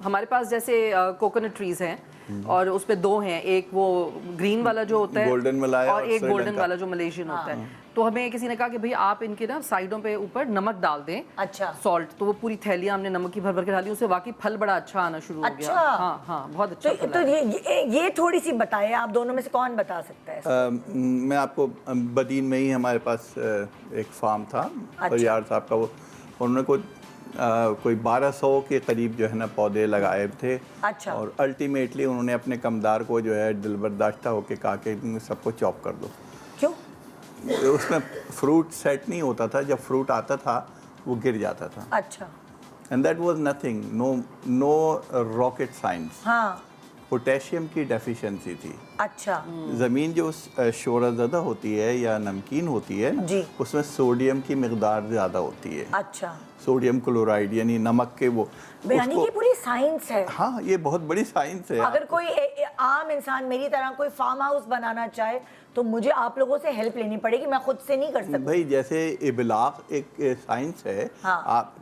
ہمارے پاس جیسے coconut trees ہیں اور اس پہ دو ہیں, ایک وہ گرین والا جو ہوتا ہے گولڈن ملایا اور ایک گولڈن والا جو ملیشین ہوتا ہے. تو ہمیں کسی نے کہا کہ بھئی آپ ان کے نا سائڈوں پہ اوپر نمک ڈال دیں, اچھا سالٹ. تو وہ پوری تھیلیاں ہم نے نمک کی بھر بھر کے ڈالی, اسے واقعی پھل بڑا اچھا آنا شروع ہو گیا. ہاں ہاں بہت اچھا پھل تو یہ تھوڑی سی بتائیں, آپ دونوں میں سے کون بتا سکتا ہے؟ میں آپ کو بدین میں ہی ہمارے پاس ایک فارم تھا فریار صاحب کا, وہ انہوں نے کوئی 1200 کے قریب جو ہے نا پودے لگائے تھے. اچھا. اور الٹیمیٹلی انہوں نے اپنے کمدار کو جو ہے دل برداشتہ ہو کے کہا کہ سب کو چاپ کر دو. کیوں؟ اس میں فروٹ سیٹ نہیں ہوتا تھا, جب فروٹ آتا تھا وہ گر جاتا تھا. اچھا. And that was nothing, no rocket science. ہاں. پوٹیشیم کی ڈیفیشنسی تھی. اچھا. زمین جو شورہ زدہ ہوتی ہے یا نمکین ہوتی ہے جی, اس میں سوڈیم کی مقدار زیادہ ہوتی ہے. اچھا. سوڈیم کلورائڈ یعنی نمک کے وہ, یعنی یہ پوری سائنس ہے. ہاں یہ بہت بڑی سائنس ہے. اگر کوئی عام انسان میری طرح کوئی فارم ہاؤس بنانا چاہے تو مجھے آپ لوگوں سے ہیلپ لینی پڑے گی, میں خود سے نہیں کر سکتا. بھائی جیسے ابلاغ ایک سائنس ہے,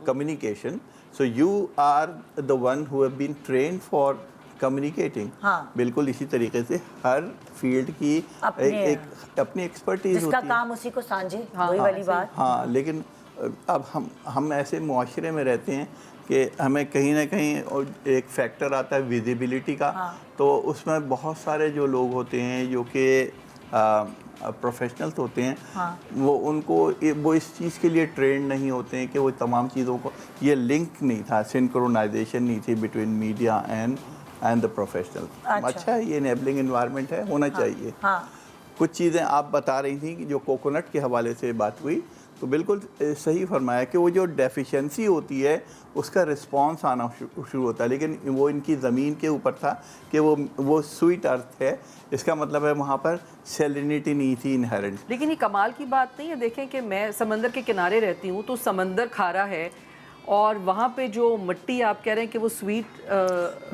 communication, so you are the one who have been trained for communicating. بالکل اسی طریقے سے ہر فیلڈ کی اپنی ایکسپرٹیز جس کا کام اسی کو سانجھے, وہی والی بات. ہاں لیکن اب ہم ایسے معاشرے میں رہتے ہیں کہ ہمیں کہیں نہ کہیں ایک فیکٹر آتا ہے ویزیبلٹی کا. تو اس میں بہت سارے جو لوگ ہوتے ہیں جو کہ پروفیشنلز ہوتے ہیں, وہ اس چیز کے لیے ٹرینڈ نہیں ہوتے ہیں کہ وہ تمام چیزوں کو, یہ لنک نہیں تھا, سنکرونائزیشن نہیں تھی between media and the professional. اچھا ہے, یہ انیبلنگ انوائرمنٹ ہے, ہونا چاہیے. کچھ چیزیں آپ بتا رہی تھیں کہ جو کوکونٹ کے حوالے سے بات ہوئی, تو بالکل صحیح فرمایا کہ وہ جو ڈیفیشنسی ہوتی ہے اس کا رسپانس آنا شروع ہوتا ہے. لیکن وہ ان کی زمین کے اوپر تھا کہ وہ سویٹ ارتھ ہے, اس کا مطلب ہے وہاں پر سیلینٹی نہیں تھی انہیرنٹ. لیکن یہ کمال کی بات نہیں ہے, دیکھیں کہ میں سمندر کے کنارے رہتی ہوں تو سمندر کھارا ہے اور وہاں پہ جو مٹی آپ کہہ رہے ہیں کہ وہ سویٹ.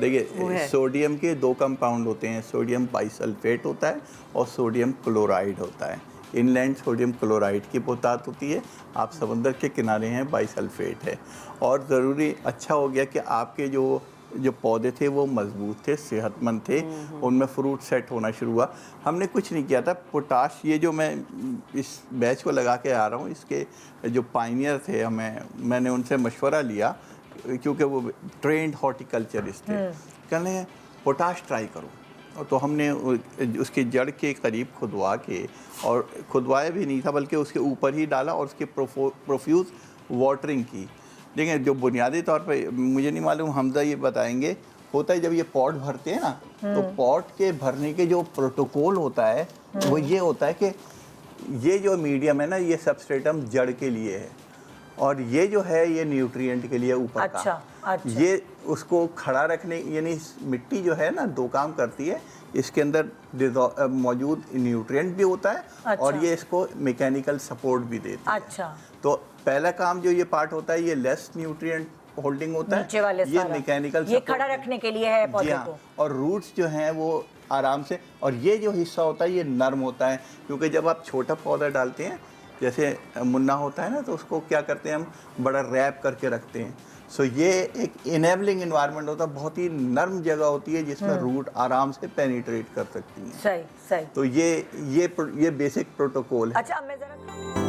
دیکھیے سوڈیم کے 2 کمپاؤنڈ ہوتے ہیں, سوڈیم بائی سلفیٹ ہوتا ہے اور سوڈیم کلورائڈ ہوتا ہے. ان لینڈ سوڈیم کلورائڈ کی بہتات ہوتی ہے, آپ سمندر کے کنارے ہیں بائی سلفیٹ ہے. اور ضروری اچھا ہو گیا کہ آپ کے جو پودے تھے وہ مضبوط تھے, صحت مند تھے, ان میں فروٹ سیٹ ہونا شروع ہوا. ہم نے کچھ نہیں کیا تھا. پوٹاش, یہ جو میں اس بیچ کو لگا کے آ رہا ہوں, اس کے جو پائنیئر تھے, میں نے ان سے مشورہ لیا کیونکہ وہ ٹرینڈ ہارٹیکلچرسٹ تھے. کہنے پوٹاش ٹرائی کرو. تو ہم نے اس کی جڑ کے قریب کھدوا کے, اور کھدوایا بھی نہیں تھا بلکہ اس کے اوپر ہی ڈالا اور اس کی پروفیوز واٹرنگ کی. دیکھیں جو بنیادی طور پہ مجھے نہیں معلوم, حمزہ یہ بتائیں گے, ہوتا ہے جب یہ پاٹ بھرتے ہیں نا, تو پاٹ کے بھرنے کے جو پروٹوکول ہوتا ہے وہ یہ ہوتا ہے کہ یہ جو میڈیم ہے نا, یہ سبسٹریٹم جڑ کے لیے ہے, اور یہ جو ہے یہ نیوٹرینٹ کے لیے اوپر کا. یہ اس کو کھڑا رکھنے, یعنی مٹی جو ہے نا 2 کام کرتی ہے, اس کے اندر موجود نیوٹرینٹ بھی ہوتا ہے اور یہ اس کو میکینیکل سپورٹ بھی دیتا ہے. اچھا. تو پہلا کام جو یہ پارٹ ہوتا ہے یہ لیس نیوٹرینٹ ہولڈنگ ہوتا ہے, یہ میکینیکل سپورٹ, یہ کھڑا رکھنے کے لیے ہے پودے کو. اور روٹس جو ہیں وہ آرام سے, اور یہ جو حصہ ہوتا ہے یہ نرم ہوتا ہے, کیونکہ جب آپ چھوٹا پودا ڈالتے ہیں جیسے منا ہوتا ہے نا, تو اس کو کیا کرتے ہیں ہم, بڑا ریپ کر کے رکھتے ہیں. سو یہ ایک انیبلنگ انوائرمنٹ ہوتا ہے, بہت ہی نرم جگہ ہوتی ہے جس میں روٹ آرام سے پینیٹریٹ کر سکتی ہیں. صحیح. تو یہ بیسک پروٹوکول ہے. اچھا, میں ذرا